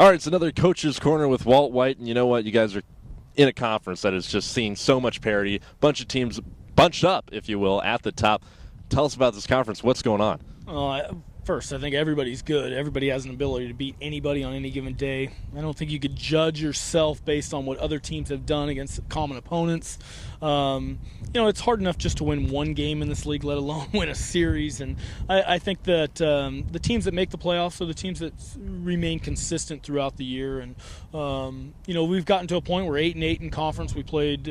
All right, it's another Coach's Corner with Walt White, and you know what? You guys are in a conference that is just seeing so much parity. Bunch of teams bunched up, if you will, at the top. Tell us about this conference. What's going on? First, I think everybody's good. Everybody has an ability to beat anybody on any given day. I don't think you could judge yourself based on what other teams have done against common opponents. It's hard enough just to win one game in this league, let alone win a series. And I think that the teams that make the playoffs are the teams that remain consistent throughout the year. And, we've gotten to a point where 8-8 in conference. We played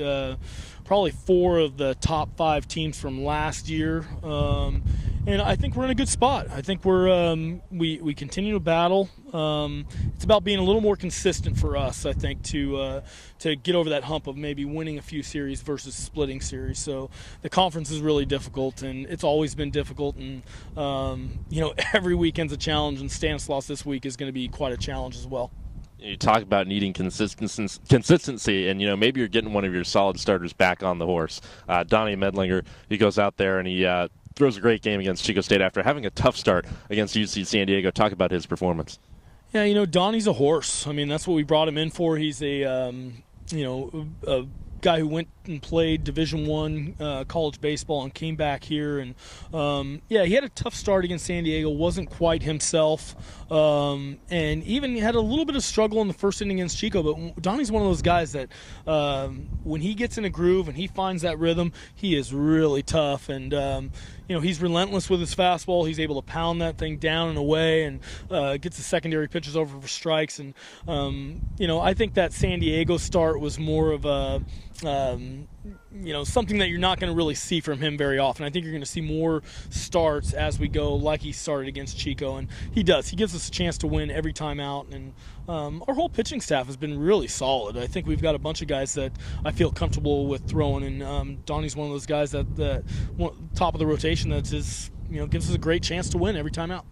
probably 4 of the top 5 teams from last year. And I think we're in a good spot. I think we continue to battle. It's about being a little more consistent for us, I think, to get over that hump of maybe winning a few series versus splitting series. So the conference is really difficult, and it's always been difficult. And every weekend's a challenge, and Stanislaus this week is going to be quite a challenge as well. You talk about needing consistency, and maybe you're getting one of your solid starters back on the horse. Donnie Medlinger, he goes out there and he throws a great game against Chico State after having a tough start against UC San Diego. Talk about his performance. Yeah, Donnie's a horse. I mean, that's what we brought him in for. He's a guy who went and played Division I college baseball and came back here. And, he had a tough start against San Diego, wasn't quite himself, and even had a little bit of struggle in the first inning against Chico. But Donnie's one of those guys that when he gets in a groove and he finds that rhythm, he is really tough. And, he's relentless with his fastball. He's able to pound that thing down and away and gets the secondary pitches over for strikes. And, I think that San Diego start was more of a something that you're not going to really see from him very often. I think you're going to see more starts as we go, like he started against Chico, and he does. He gives us a chance to win every time out, and our whole pitching staff has been really solid. I think we've got a bunch of guys that I feel comfortable with throwing, and Donnie's one of those guys that top of the rotation that just gives us a great chance to win every time out.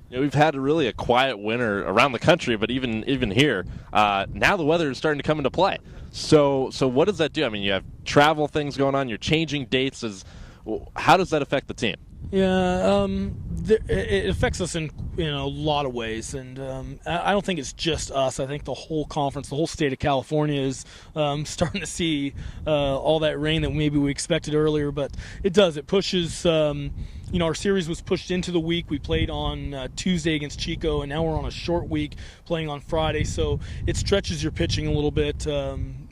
We've had really a quiet winter around the country, but even here, now the weather is starting to come into play. So what does that do? I mean, you have travel things going on. You're changing dates. How does that affect the team? Yeah, it affects us in a lot of ways, and I don't think it's just us. I think the whole conference, the whole state of California is starting to see all that rain that maybe we expected earlier, but it does. It pushes. Our series was pushed into the week. We played on Tuesday against Chico, and now we're on a short week playing on Friday, so it stretches your pitching a little bit.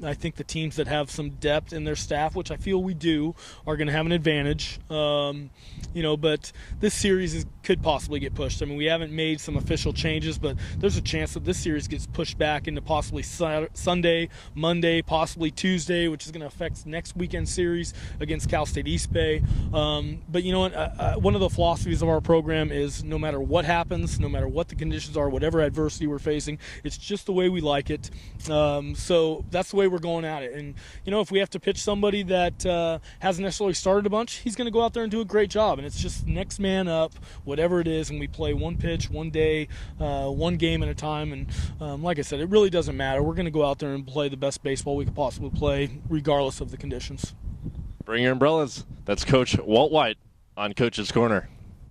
I think the teams that have some depth in their staff, which I feel we do, are going to have an advantage. But this series could possibly get pushed. I mean, we haven't made some official changes, but there's a chance that this series gets pushed back into possibly Sunday, Monday, possibly Tuesday, which is going to affect next weekend series against Cal State East Bay. But you know what? One of the philosophies of our program is no matter what happens, no matter what the conditions are, whatever adversity we're facing, it's just the way we like it. So that's the way we're going at it. And, if we have to pitch somebody that hasn't necessarily started a bunch, he's going to go out there and do a great job. And it's just next man up, whatever it is, and we play one pitch, one day, one game at a time. And like I said, it really doesn't matter. We're going to go out there and play the best baseball we could possibly play, regardless of the conditions. Bring your umbrellas. That's Coach Walt White on Coach's Corner.